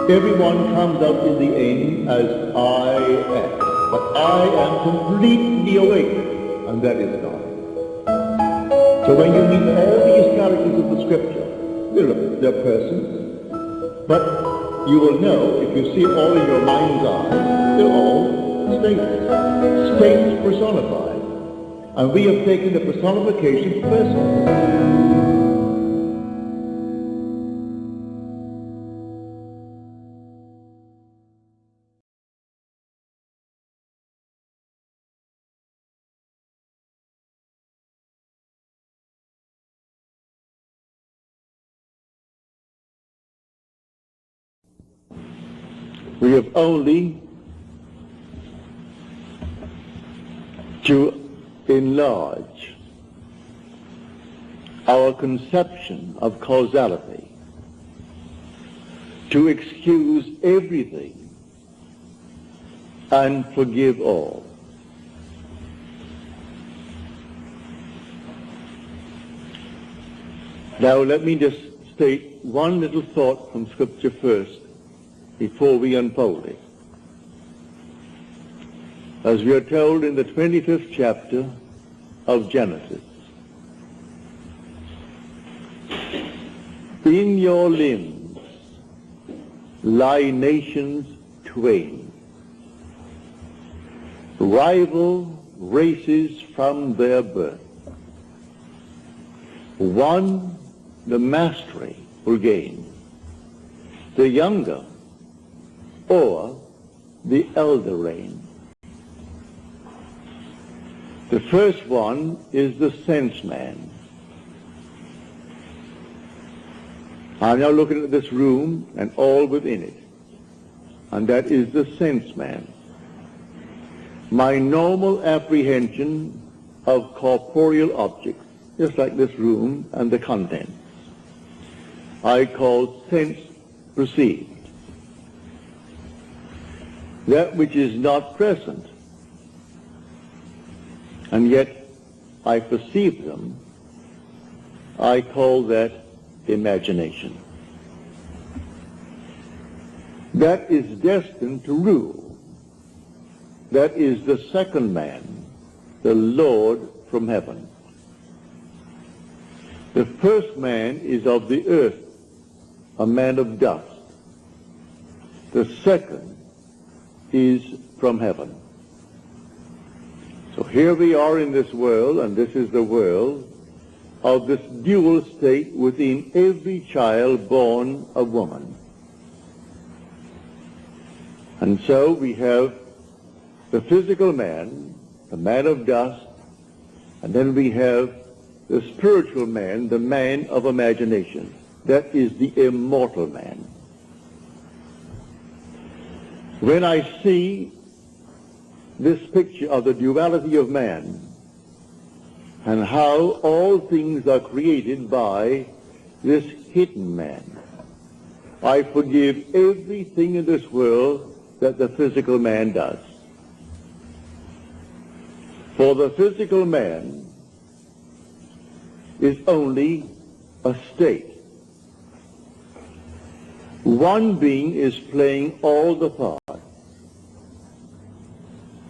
Everyone comes out in the end as I am. But I am completely awake, and that is God. So when you meet all these characters of the Scripture, they're persons, but you will know, if you see it all in your mind's eye, they're all states personified. And we have taken the personification to persons. We have only to enlarge our conception of causality, to excuse everything and forgive all. Now let me just state one little thought from Scripture first, before we unfold it. As we are told in the 25th chapter of Genesis, in your limbs lie nations twain, rival races from their birth. One the mastery will gain, the younger or the elder reign. The first one is the sense man. I'm now looking at this room and all within it, and that is the sense man. My normal apprehension of corporeal objects, just like this room and the contents, I call sense perceived. That which is not present, and yet I perceive them, I call that imagination. That is destined to rule. That is the second man, the Lord from heaven. The first man is of the earth, a man of dust. The second is from heaven. So here we are in this world, and this is the world of this dual state within every child born of woman. And so we have the physical man, the man of dust, and then we have the spiritual man, the man of imagination. That is the immortal man. When I see this picture of the duality of man and how all things are created by this hidden man, I forgive everything in this world that the physical man does. For the physical man is only a state. One being is playing all the parts.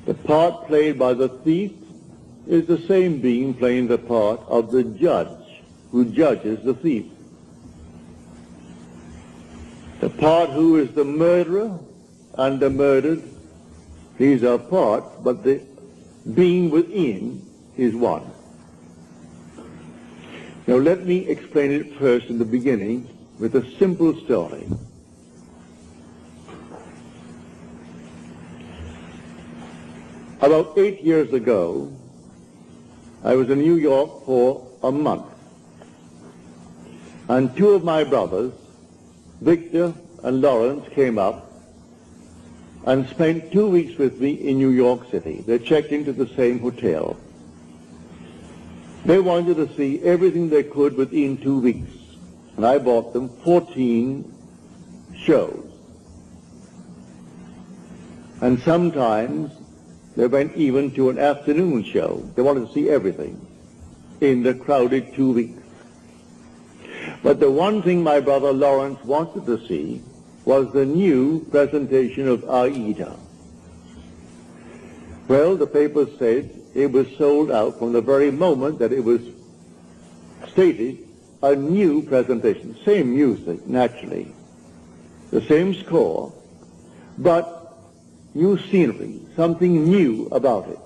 The part played by the thief is the same being playing the part of the judge who judges the thief. The part who is the murderer and the murdered, these are parts, but the being within is one. Now let me explain it first in the beginning with a simple story. About 8 years ago, I was in New York for a month, and two of my brothers, Victor and Lawrence, came up and spent 2 weeks with me in New York City. They checked into the same hotel. They wanted to see everything they could within 2 weeks, and I bought them 14 shows. And sometimes they went even to an afternoon show. They wanted to see everything in the crowded 2 weeks. But the one thing my brother Lawrence wanted to see was the new presentation of Aida. Well, the paper said it was sold out from the very moment that it was stated, a new presentation. Same music, naturally. The same score, but new scenery, something new about it.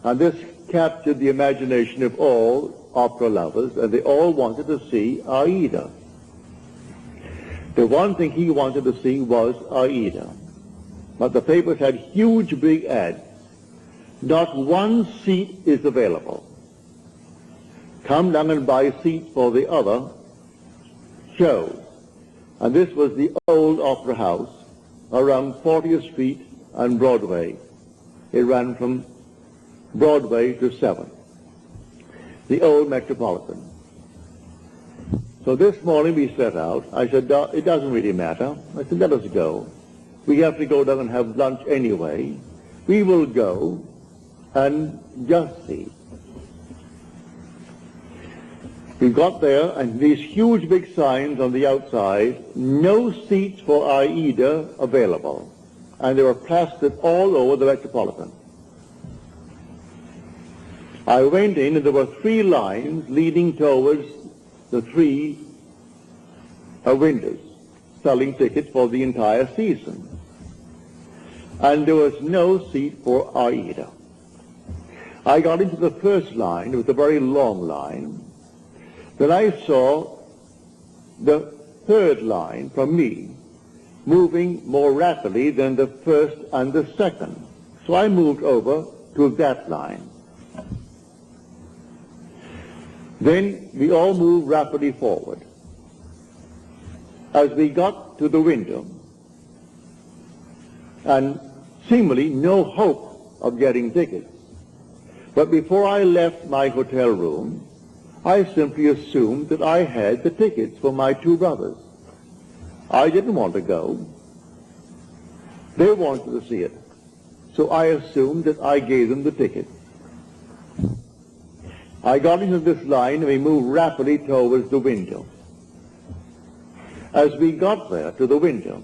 And this captured the imagination of all opera lovers, and they all wanted to see Aida. The one thing he wanted to see was Aida. But the papers had huge big ads. Not one seat is available. Come down and buy seats for the other shows. And this was the old Opera House around 40th Street and Broadway. It ran from Broadway to 7th, the old Metropolitan. So this morning we set out. I said, it doesn't really matter. I said, let us go. We have to go down and have lunch anyway. We will go and just see. We got there, and these huge big signs on the outside, no seats for Aida available. And they were plastered all over the Metropolitan. I went in, and there were 3 lines leading towards the 3 windows, selling tickets for the entire season. And there was no seat for Aida. I got into the first line. It was a very long line. Then I saw the 3rd line from me moving more rapidly than the 1st and the 2nd. So I moved over to that line. Then we all moved rapidly forward. As we got to the window, and seemingly no hope of getting tickets, but before I left my hotel room, I simply assumed that I had the tickets for my 2 brothers. I didn't want to go. They wanted to see it. So I assumed that I gave them the ticket. I got into this line and we moved rapidly towards the window. As we got there to the window,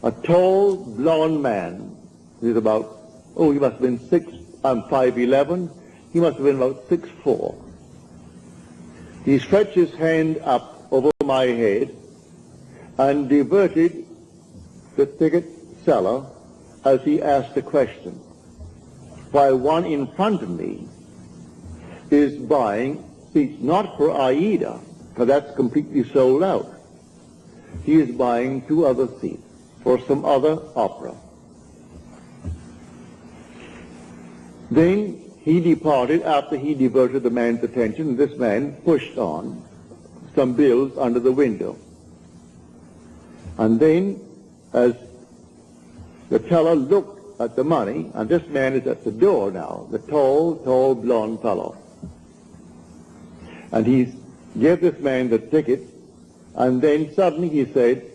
a tall, blond man, he was about, he must have been 5'11", he must have been about 6'4". He stretched his hand up over my head and diverted the ticket seller as he asked a question, while one in front of me is buying seats not for Aida, because that's completely sold out. He is buying 2 other seats for some other opera. Then he departed after he diverted the man's attention. This man pushed on some bills under the window. And then, as the teller looked at the money, and this man is at the door now, the tall, blond fellow. And he gave this man the ticket, and then suddenly he said,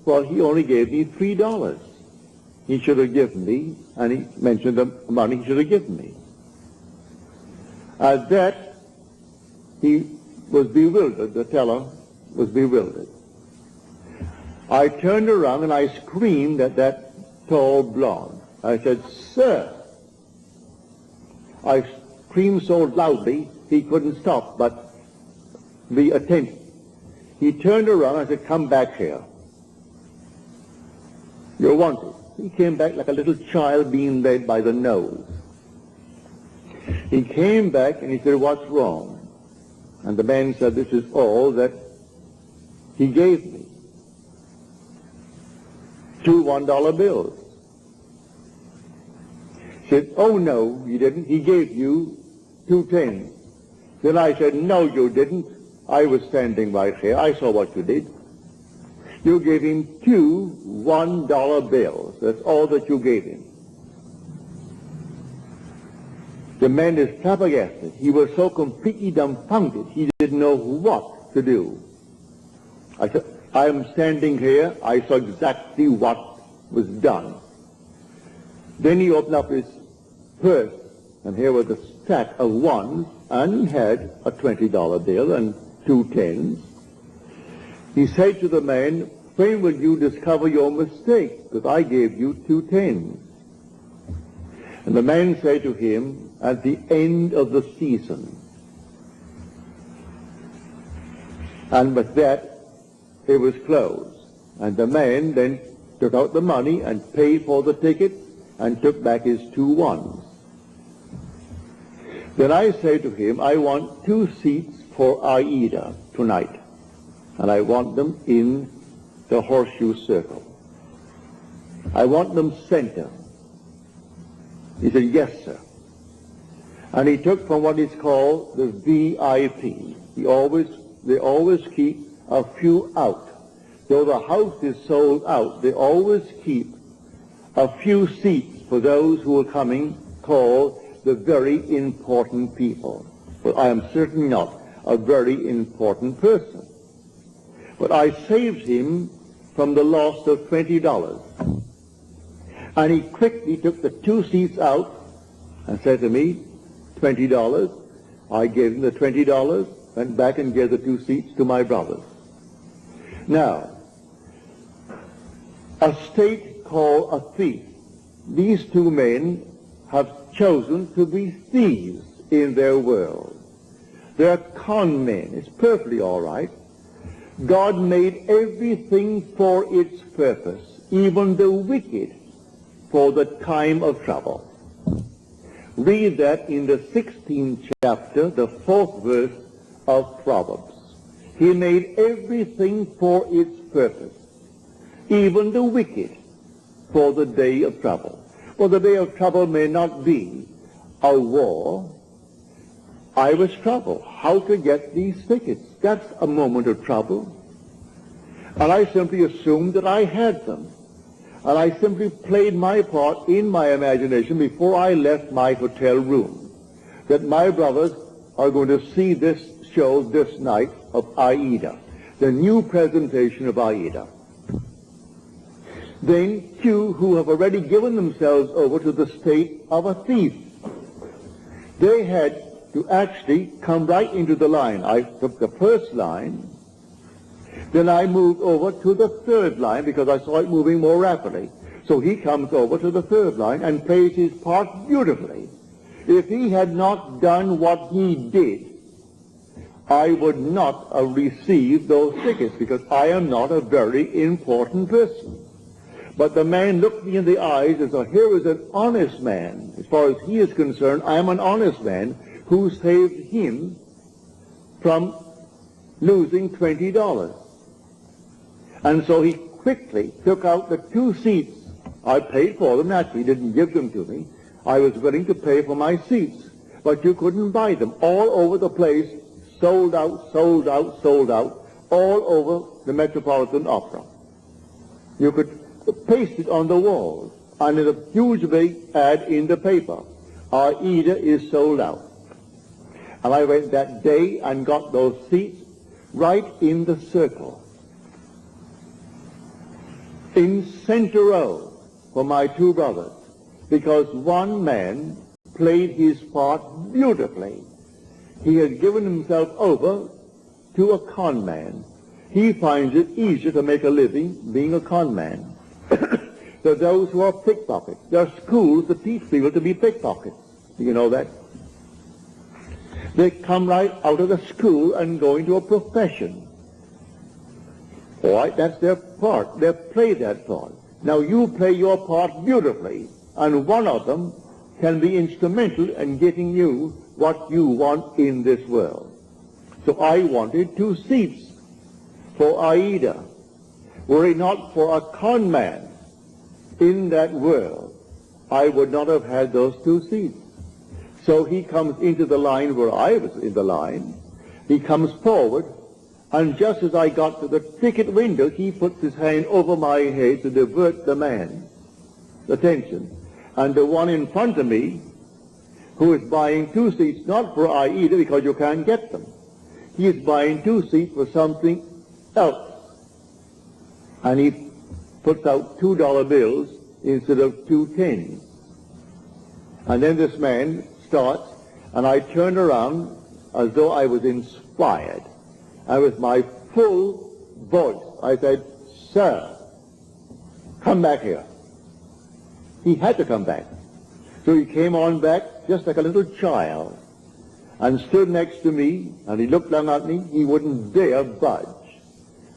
well, he only gave me $3. He should have given me, and he mentioned the money he should have given me. At that, he was bewildered. The teller was bewildered. I turned around and I screamed at that tall blonde. I said, sir. I screamed so loudly he couldn't stop but be attentive. He turned around and I said, come back here. You're wanted. He came back like a little child being led by the nose. He came back and he said, what's wrong? And the man said, this is all that he gave me. 2 $1 bills. He said, oh no, you didn't. He gave you 2 10s. Then I said, no, you didn't. I was standing right here. I saw what you did. You gave him 2 $1 bills. That's all that you gave him. The man is flabbergasted. He was so completely dumbfounded, he didn't know what to do. I said, I am standing here. I saw exactly what was done. Then he opened up his purse, and here was a stack of ones, and he had a $20 bill and 2 10s. He said to the man, when will you discover your mistake? Because I gave you 2 tens. And the man said to him, at the end of the season. And with that, it was closed. And the man then took out the money and paid for the ticket and took back his 2 ones. Then I said to him, I want 2 seats for Aida tonight. And I want them in the horseshoe circle. I want them center. He said, yes, sir. And he took from what is called the VIP. They always keep a few out. Though the house is sold out, they always keep a few seats for those who are coming, called the very important people. But I am certainly not a very important person. But I saved him from the loss of $20. And he quickly took the 2 seats out and said to me, $20. I gave him the $20, went back and gave the 2 seats to my brothers. Now, a state called a thief. These 2 men have chosen to be thieves in their world. They're con men. It's perfectly all right. God made everything for its purpose, even the wicked, for the time of trouble. Read that in the 16th chapter, the 4th verse of Proverbs. He made everything for its purpose, even the wicked, for the day of trouble. Well, the day of trouble may not be a war. I was troubled. How to get these tickets? That's a moment of trouble. And I simply assumed that I had them. And I simply played my part in my imagination before I left my hotel room, that my brothers are going to see this show this night of Aida, the new presentation of Aida. Then 2 who have already given themselves over to the state of a thief, they had to actually come right into the line. I took the first line, then I moved over to the 3rd line because I saw it moving more rapidly. So he comes over to the 3rd line and plays his part beautifully. If he had not done what he did, I would not have received those tickets because I am not a very important person. But the man looked me in the eyes and said, here is an honest man. As far as he is concerned, I am an honest man who saved him from losing $20. And so he quickly took out the 2 seats. I paid for them, naturally, didn't give them to me. I was willing to pay for my seats, but you couldn't buy them. All over the place, sold out, sold out, sold out, all over the Metropolitan Opera. You could paste it on the walls, and in a huge big ad in the paper, Aida is sold out. And I went that day and got those seats right in the circle, in center row for my 2 brothers, because one man played his part beautifully. He had given himself over to a con man. He finds it easier to make a living being a con man. There are those who are pickpockets. There are schools that teach people to be pickpockets. Do you know that? They come right out of the school and go into a profession. All right, that's their part. They play that part. Now you play your part beautifully, and one of them can be instrumental in getting you what you want in this world. So I wanted 2 seats for Aida. Were it not for a con man in that world, I would not have had those 2 seats. So he comes into the line where I was in the line. He comes forward, and just as I got to the ticket window, he puts his hand over my head to divert the man's attention. And the one in front of me, who is buying 2 seats, not for Aida because you can't get them. He is buying 2 seats for something else. And he puts out $2 bills instead of 2 tens. And then this man starts, and I turned around as though I was inspired. And with my full voice, I said, "Sir, come back here." He had to come back. So he came on back just like a little child and stood next to me, and he looked down at me. He wouldn't dare budge.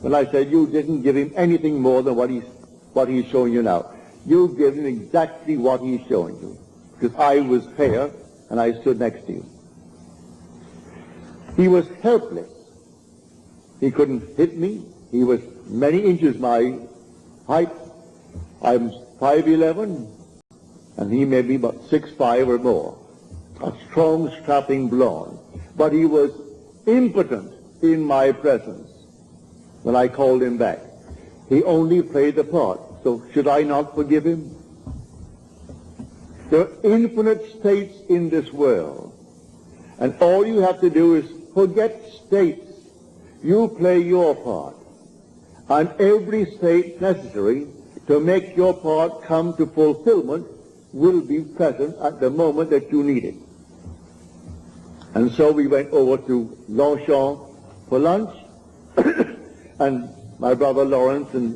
When I said, "You didn't give him anything more than what he's showing you now. You give him exactly what he's showing you." Because I was here and I stood next to you. He was helpless. He couldn't hit me. He was many inches my height. I'm 5'11", and he may be about 6'5" or more. A strong, strapping blonde. But he was impotent in my presence when I called him back. He only played the part. So should I not forgive him? There are infinite states in this world. And all you have to do is forget states. You play your part. And every state necessary to make your part come to fulfillment will be present at the moment that you need it. And so we went over to Longchamp for lunch, and my brother Lawrence and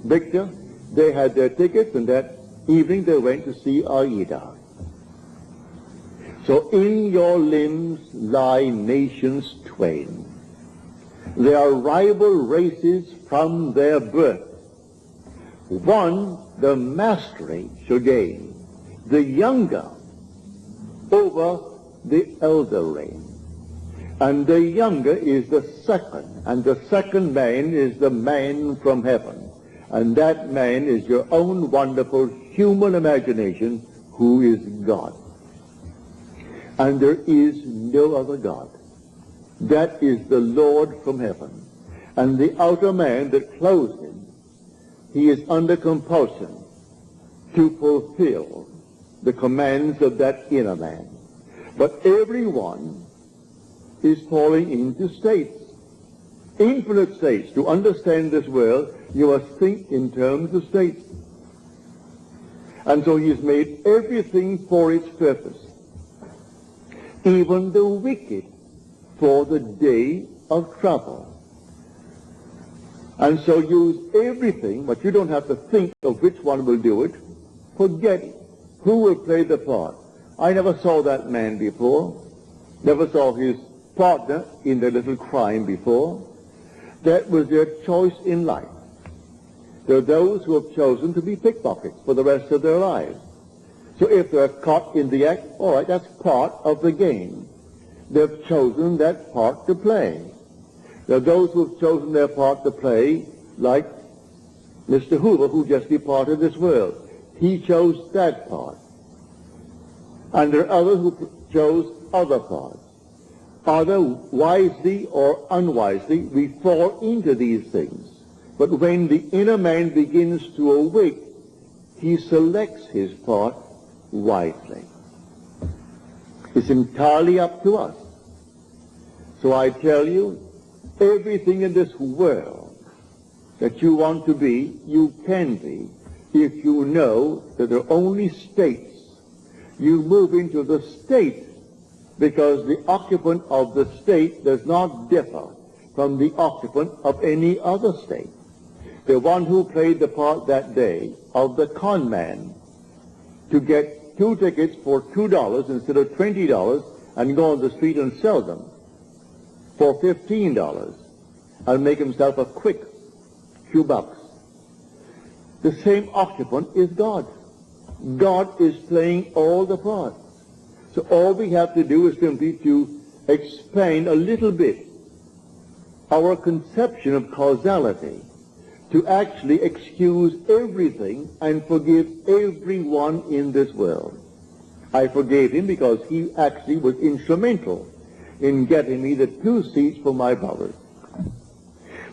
Victor, they had their tickets, and that evening they went to see Aida. So in your limbs lie nations twain. They are rival races from their birth. One the mastery shall gain, the younger over the elder reign. And the younger is the second, and the second man is the man from heaven. And that man is your own wonderful human imagination, who is God. And there is no other God. That is the Lord from heaven. And the outer man that clothes him, he is under compulsion to fulfill the commands of that inner man. But everyone is falling into states, infinite states. To understand this world, you must think in terms of states. And so he has made everything for its purpose, even the wicked for the day of trouble. And so use everything, but you don't have to think of which one will do it. Forget it. Who will play the part? I never saw that man before. Never saw his partner in the little crime before. That was their choice in life. There are those who have chosen to be pickpockets for the rest of their lives. So if they're caught in the act, all right, that's part of the game. They've chosen that part to play. There are those who have chosen their part to play, like Mr. Hoover, who just departed this world. He chose that part. And there are others who chose other parts. Either wisely or unwisely, we fall into these things. But when the inner man begins to awake, he selects his part wisely. It's entirely up to us. So I tell you, everything in this world that you want to be, you can be, if you know that there are only states. You move into the state because the occupant of the state does not differ from the occupant of any other state. The one who played the part that day of the con man to get 2 tickets for $2 instead of $20 and go on the street and sell them for $15 and make himself a quick few bucks. The same occupant is God. God is playing all the parts. So all we have to do is simply to expand a little bit our conception of causality, to actually excuse everything and forgive everyone in this world. I forgave him because he actually was instrumental in getting me the 2 seats for my brothers.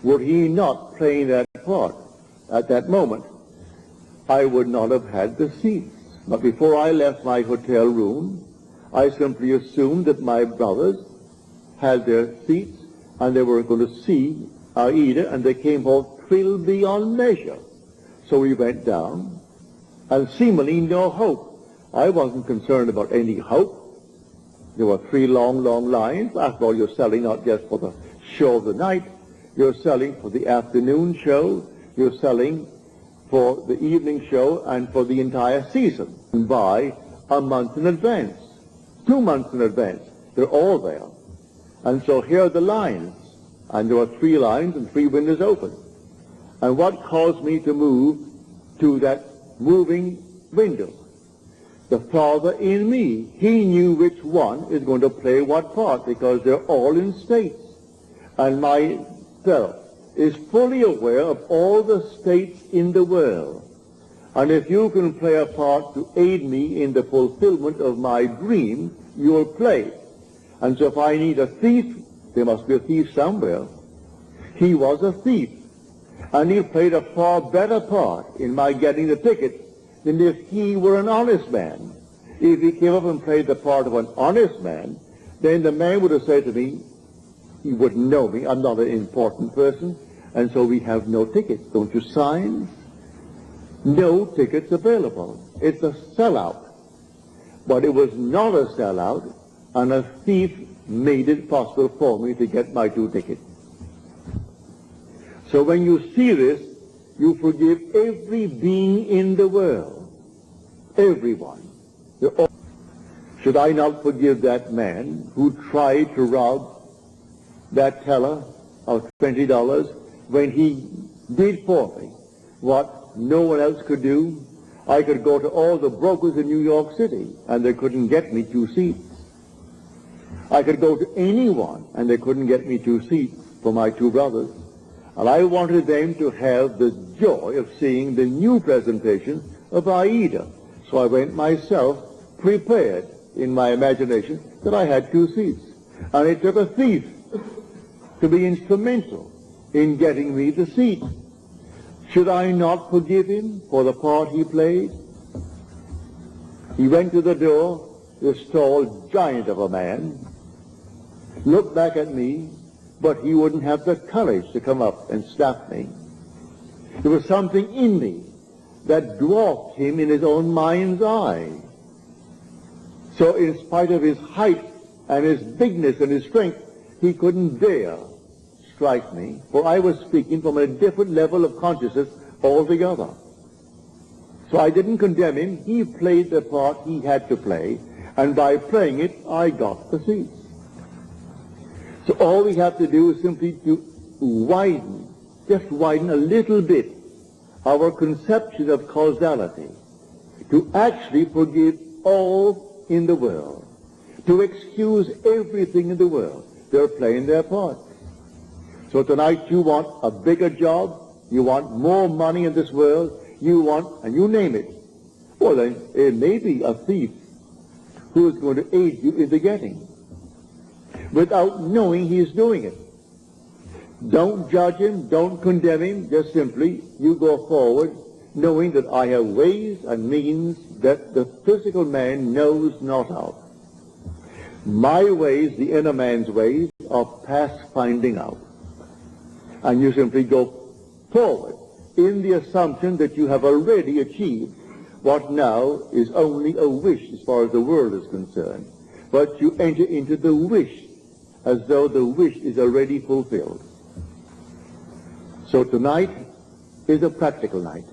Were he not playing that part at that moment, I would not have had the seats. But before I left my hotel room, I simply assumed that my brothers had their seats and they were going to see Aida, and they came home thrilled beyond measure. So we went down, and seemingly no hope. I wasn't concerned about any hope. There were 3 long, long lines. After all, you're selling not just for the show of the night. You're selling for the afternoon show. you're selling for the evening show and for the entire season. And buy a month in advance, 2 months in advance. They're all there. And so here are the lines. And there are 3 lines and 3 windows open. And what caused me to move to that moving window? The Father in me. He knew which one is going to play what part, because they're all in states. And myself is fully aware of all the states in the world. And if you can play a part to aid me in the fulfillment of my dream, you'll play. And so if I need a thief, there must be a thief somewhere. He was a thief. And he played a far better part in my getting the ticket than if he were an honest man. If he came up and played the part of an honest man, then the man would have said to me, he wouldn't know me, I'm not an important person, and so we have no tickets. Don't you sign? No tickets available. It's a sellout. But it was not a sellout, and a thief made it possible for me to get my 2 tickets. So when you see this, you forgive every being in the world. Everyone. Should I not forgive that man who tried to rob that teller of $20 when he did for me what no one else could do? I could go to all the brokers in New York City, and they couldn't get me 2 seats. I could go to anyone, and they couldn't get me 2 seats for my 2 brothers. And I wanted them to have the joy of seeing the new presentation of Aida. So I went myself prepared in my imagination that I had 2 seats. And it took a thief to be instrumental in getting me the seat. Should I not forgive him for the part he played? He went to the door, this tall giant of a man, looked back at me, but he wouldn't have the courage to come up and slap me. There was something in me that dwarfed him in his own mind's eye. So in spite of his height and his bigness and his strength, he couldn't dare strike me, for I was speaking from a different level of consciousness altogether. So I didn't condemn him. He played the part he had to play, and by playing it, I got the seat. So all we have to do is simply to widen, just widen a little bit, our conception of causality, to actually forgive all in the world, to excuse everything in the world. They're playing their part. So tonight you want a bigger job, you want more money in this world, you want, and you name it. Well then, it may be a thief who is going to aid you in the getting, without knowing he is doing it. Don't judge him, don't condemn him, just simply you go forward knowing that I have ways and means that the physical man knows not of. My ways, the inner man's ways, are past finding out. And you simply go forward in the assumption that you have already achieved what now is only a wish as far as the world is concerned. But you enter into the wish as though the wish is already fulfilled. So tonight is a practical night.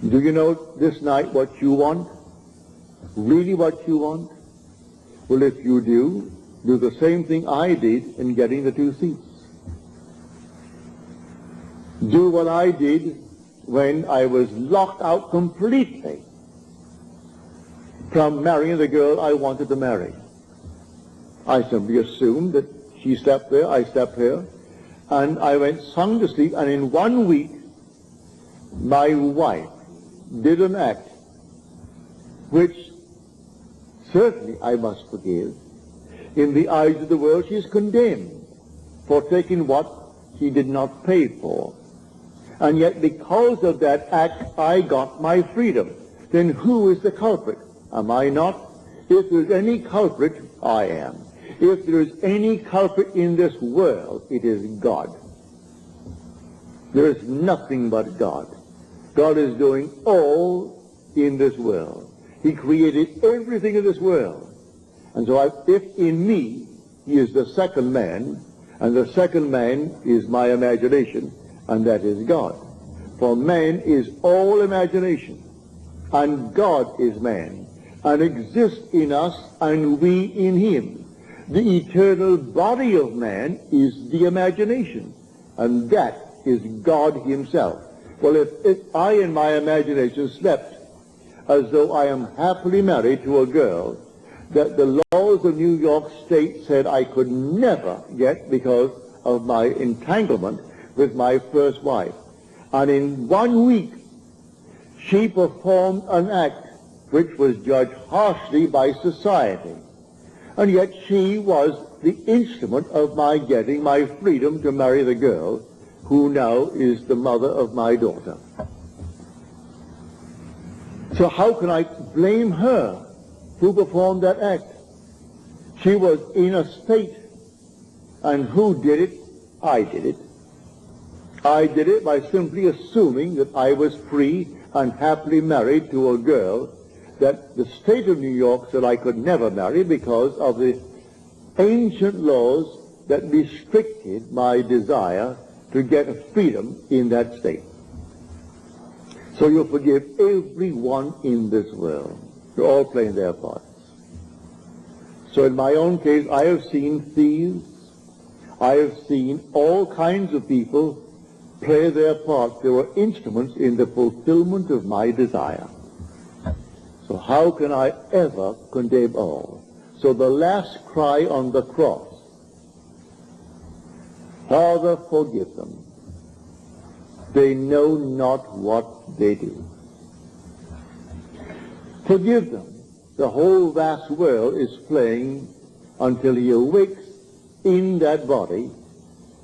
Do you know this night what you want? Really what you want? Well, if you do the same thing I did in getting the 2 seats. Do what I did when I was locked out completely from marrying the girl I wanted to marry. I simply assumed that she slept there, I slept here, and I went sound to sleep, and in 1 week, my wife did an act which certainly I must forgive. In the eyes of the world, she is condemned for taking what she did not pay for. And yet because of that act, I got my freedom. Then who is the culprit? Am I not? If there's any culprit, I am. If there is any culprit in this world, it is God. There is nothing but God. God is doing all in this world. He created everything in this world. And so if in me he is the second man, and the second man is my imagination, and that is God. For man is all imagination, and God is man, and exists in us and we in him. The eternal body of man is the imagination, and that is God himself. Well, if I in my imagination slept as though I am happily married to a girl that the laws of New York State said I could never get because of my entanglement with my first wife, and in 1 week she performed an act which was judged harshly by society, and yet she was the instrument of my getting my freedom to marry the girl who now is the mother of my daughter. So how can I blame her who performed that act? She was in a state, and who did it? I did it. I did it by simply assuming that I was free and happily married to a girl that the state of New York said I could never marry because of the ancient laws that restricted my desire to get freedom in that state. So you forgive everyone in this world. They're all playing their parts. So in my own case, I have seen thieves. I have seen all kinds of people play their parts. They were instruments in the fulfillment of my desire. So how can I ever condemn all? So the last cry on the cross, Father, forgive them. They know not what they do. Forgive them. The whole vast world is playing until he awakes in that body.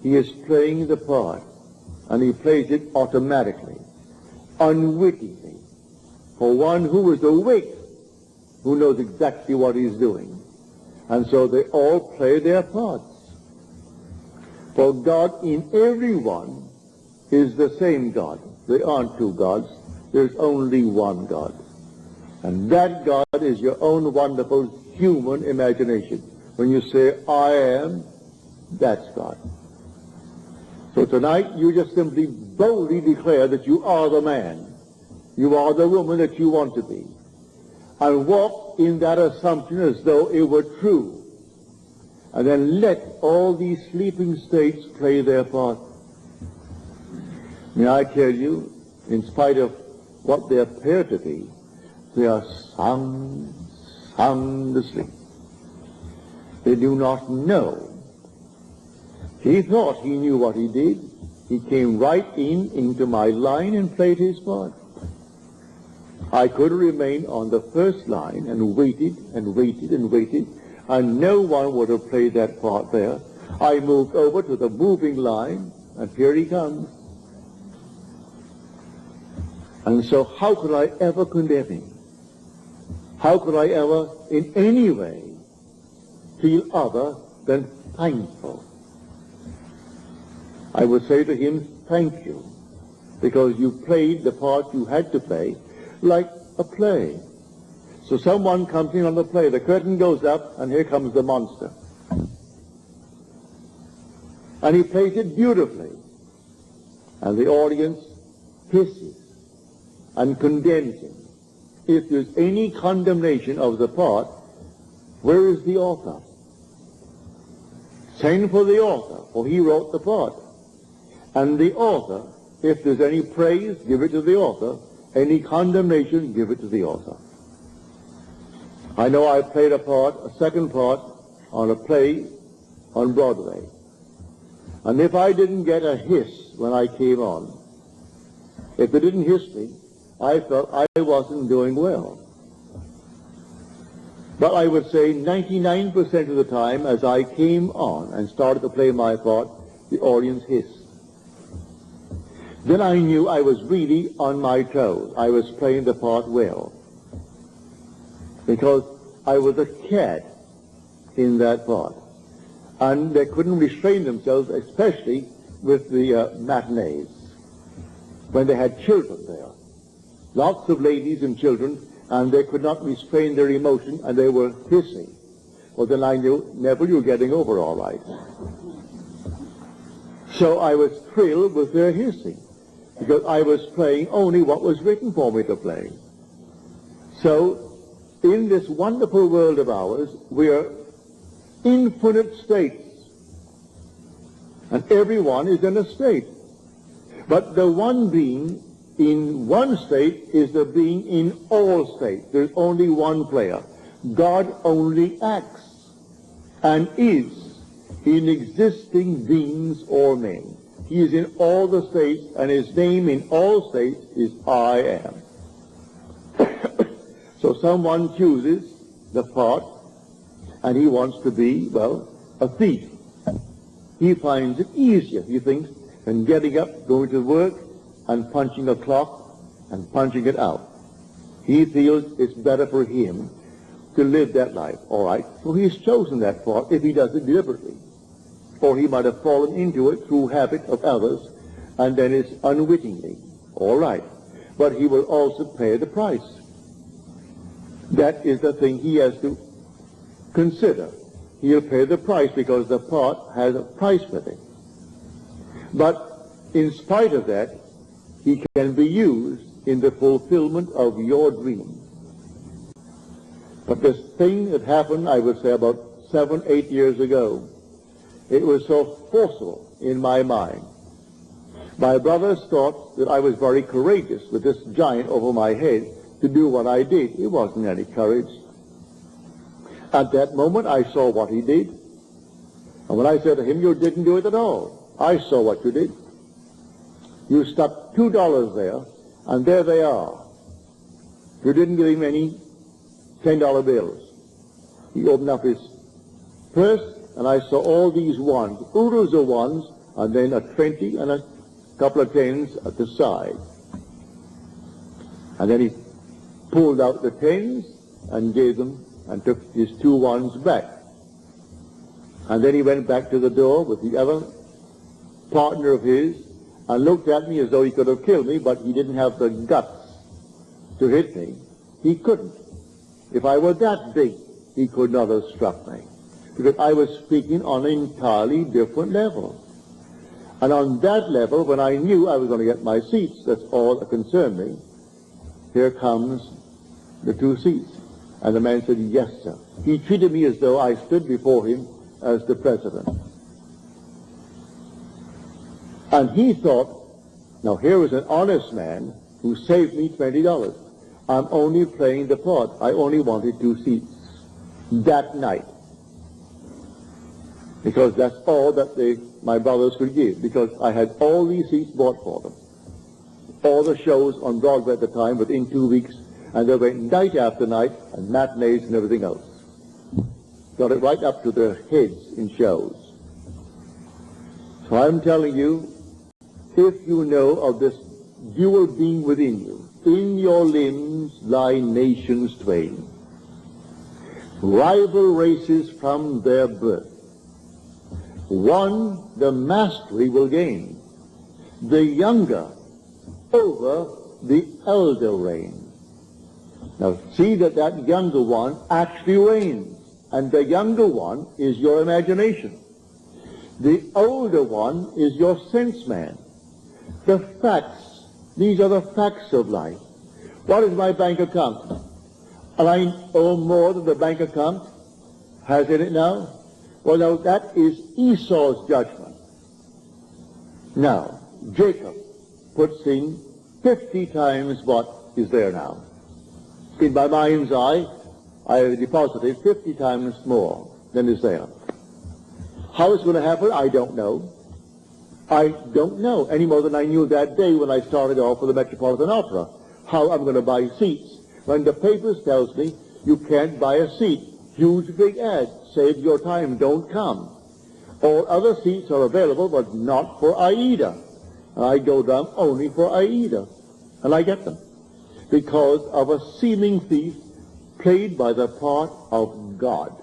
He is playing the part, and he plays it automatically, unwittingly. For one who is awake, who knows exactly what he's doing. And so they all play their parts. For God in everyone is the same God. There aren't two gods. There's only one God. And that God is your own wonderful human imagination. When you say, I am, that's God. So tonight you just simply boldly declare that you are the man. You are the woman that you want to be. And walk in that assumption as though it were true. And then let all these sleeping states play their part. May I tell you, in spite of what they appear to be, they are sound asleep. They do not know. He thought he knew what he did. He came right into my line and played his part. I could remain on the first line and waited and waited and waited, and no one would have played that part there. I moved over to the moving line, and here he comes. And so how could I ever condemn him? How could I ever in any way feel other than thankful? I would say to him, thank you, because you played the part you had to play like a play. So someone comes in on the play, the curtain goes up, and here comes the monster. And he plays it beautifully. And the audience hisses and condemns him. If there's any condemnation of the part, where is the author? Send for the author, for he wrote the part. And the author, if there's any praise, give it to the author. Any condemnation, give it to the author. I know I played a second part, on a play on Broadway. And if I didn't get a hiss when I came on, if they didn't hiss me, I felt I wasn't doing well. But I would say 99% of the time, as I came on and started to play my part, the audience hissed. Then I knew I was really on my toes. I was playing the part well. Because I was a cat in that part. And they couldn't restrain themselves, especially with the matinees, when they had children there. Lots of ladies and children, and they could not restrain their emotion, and they were hissing. Well, then I knew, Neville, you're getting over all right. So I was thrilled with their hissing, because I was playing only what was written for me to play. So, in this wonderful world of ours, we are infinite states. And everyone is in a state. But the one being in one state is the being in all states. There's only one player. God only acts and is in existing beings or men. He is in all the states, and his name in all states is I am. So someone chooses the part, and he wants to be, well, a thief. He finds it easier, he thinks, than getting up, going to work, and punching a clock, and punching it out. He feels it's better for him to live that life, all right? So he's chosen that part if he does it deliberately. Or he might have fallen into it through habit of others, and then it's unwittingly, all right. But he will also pay the price. That is the thing he has to consider. He'll pay the price because the part has a price with it. But in spite of that, he can be used in the fulfillment of your dream. But this thing that happened, I would say about 7, 8 years ago, it was so forceful in my mind. My brothers thought that I was very courageous with this giant over my head to do what I did. It wasn't any courage. At that moment, I saw what he did. And when I said to him, you didn't do it at all. I saw what you did. You stuck $2 there, and there they are. You didn't give him any $10 bills. He opened up his purse, and I saw all these ones, oodles of ones, and then a 20 and a couple of 10s at the side. And then he pulled out the 10s and gave them and took his 2 1s back. And then he went back to the door with the other partner of his and looked at me as though he could have killed me, but he didn't have the guts to hit me. He couldn't. If I were that big, he could not have struck me, because I was speaking on an entirely different level. And on that level, when I knew I was going to get my seats, that's all that concerned me, here comes the 2 seats. And the man said, yes, sir. He treated me as though I stood before him as the president. And he thought, now here was an honest man who saved me $20. I'm only playing the part. I only wanted 2 seats that night, because that's all that my brothers could give, because I had all these seats bought for them. All the shows on Broadway at the time within 2 weeks, and they went night after night, and matinees and everything else. Got it right up to their heads in shows. So I'm telling you, if you know of this dual being within you, in your limbs lie nations twain, rival races from their birth. One the mastery will gain, the younger over the elder reign. Now see that younger one actually reigns, and the younger one is your imagination. The older one is your sense man. The facts, these are the facts of life. What is my bank account? And I owe more than the bank account has in it now? Well, now that is Esau's judgment. Now, Jacob puts in 50 times what is there now. In my mind's eye, I have deposited 50 times more than is there. How it's going to happen, I don't know. I don't know any more than I knew that day when I started off for the Metropolitan Opera, how I'm going to buy seats. When the papers tells me you can't buy a seat, huge big ad, save your time, don't come. All other seats are available, but not for Aida. And I go down only for Aida, and I get them, because of a seeming thief played by the part of God.